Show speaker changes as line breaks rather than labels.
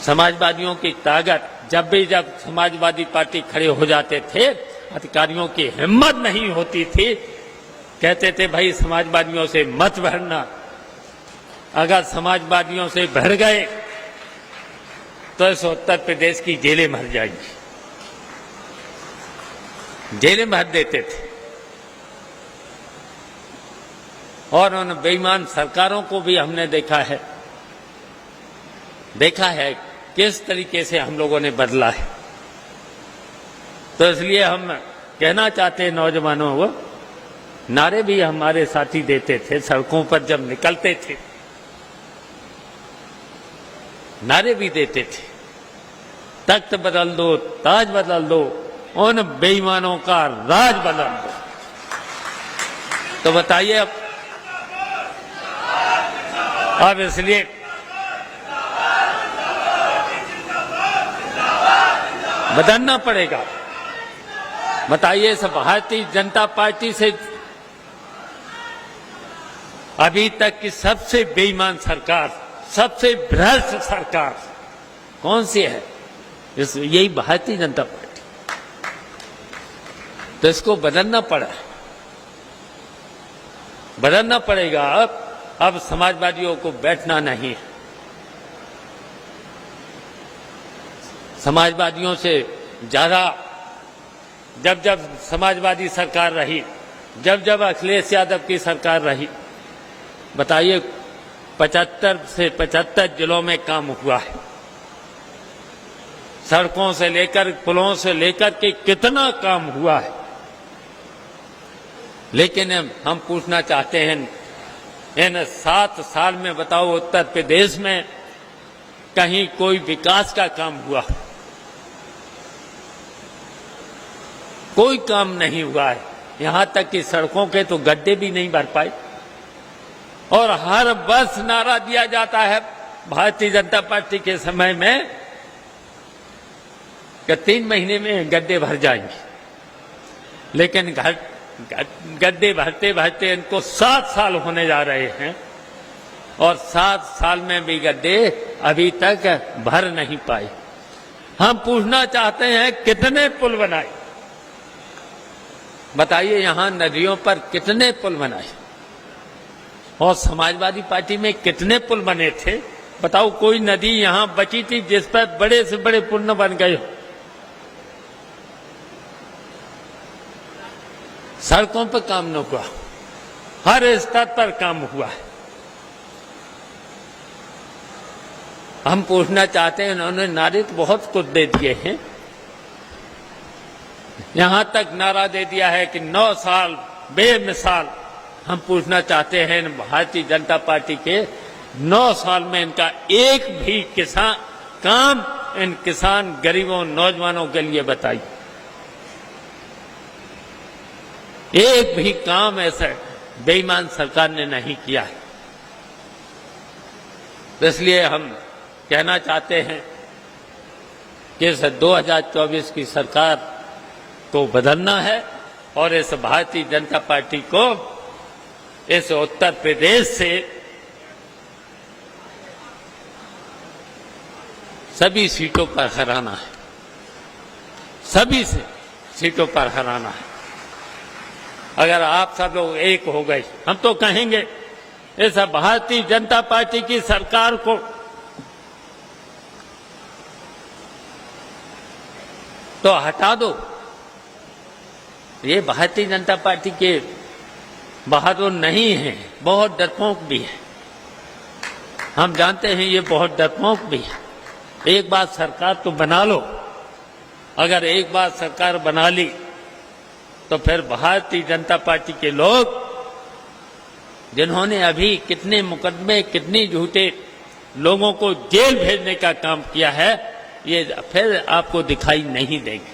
समाजवादियों की ताकत, जब समाजवादी पार्टी खड़े हो जाते थे, अधिकारियों की हिम्मत नहीं होती थी, कहते थे भाई समाजवादियों से मत भरना, अगर समाजवादियों से भर गए तो इस उत्तर प्रदेश की जेलें भर जाएंगी, जेलें भर देते थे। और उन बेईमान सरकारों को भी हमने देखा है किस तरीके से हम लोगों ने बदला है। तो इसलिए हम कहना चाहते हैं नौजवानों को, नारे भी हमारे साथी देते थे सड़कों पर जब निकलते थे, नारे भी देते थे, तख्त बदल दो, ताज बदल दो, उन बेईमानों का राज बदल दो। तो बताइए अब इसलिए बदलना पड़ेगा। बताइए इस भारतीय जनता पार्टी से अभी तक की सबसे बेईमान सरकार, सबसे भ्रष्ट सरकार कौन सी है? यही भारतीय जनता पार्टी। तो इसको बदलना पड़ेगा। अब समाजवादियों को बैठना नहीं है। समाजवादियों से ज्यादा जब समाजवादी सरकार रही, जब अखिलेश यादव की सरकार रही, बताइए 75 से 75 जिलों में काम हुआ है। सड़कों से लेकर, पुलों से लेकर के कितना काम हुआ है। लेकिन हम पूछना चाहते हैं, इन 7 साल में बताओ उत्तर प्रदेश में कहीं कोई विकास का काम हुआ? कोई काम नहीं हुआ है। यहां तक कि सड़कों के तो गड्ढे भी नहीं भर पाए। और हर वर्ष नारा दिया जाता है भारतीय जनता पार्टी के समय में कि 3 महीने में गड्ढे भर जाएंगे। लेकिन गड्ढे भरते भरते इनको 7 साल होने जा रहे हैं और 7 साल में भी गड्ढे अभी तक भर नहीं पाए। हम पूछना चाहते हैं कितने पुल बनाए? बताइए यहां नदियों पर कितने पुल बनाए? और समाजवादी पार्टी में कितने पुल बने थे? बताओ कोई नदी यहां बची थी जिस पर बड़े से बड़े पुल न बन गए हो? सड़कों पर काम न हुआ, हर स्तर पर काम हुआ है। हम पूछना चाहते हैं, उन्होंने नारे तो बहुत कुछ दे दिए हैं। यहां तक नारा दे दिया है कि 9 साल बेमिसाल। हम पूछना चाहते हैं भारतीय जनता पार्टी के 9 साल में इनका एक भी काम इन किसान, गरीबों, नौजवानों के लिए बताइए। एक भी काम ऐसा बेईमान सरकार ने नहीं किया है। तो इसलिए हम कहना चाहते हैं कि इस 2024 की सरकार को बदलना है और इस भारतीय जनता पार्टी को इस उत्तर प्रदेश से सभी सीटों पर हराना है, सभी सीटों पर हराना है। अगर आप सब लोग एक हो गए, हम तो कहेंगे इस भारतीय जनता पार्टी की सरकार को तो हटा दो। ये भारतीय जनता पार्टी के बहादुर नहीं है, बहुत डरपोक भी है। हम जानते हैं ये बहुत डरपोक भी है। एक बार सरकार तो बना लो। अगर एक बार सरकार बना ली तो फिर भारतीय जनता पार्टी के लोग, जिन्होंने अभी कितने मुकदमे, कितने झूठे लोगों को जेल भेजने का काम किया है, ये फिर आपको दिखाई नहीं देंगे।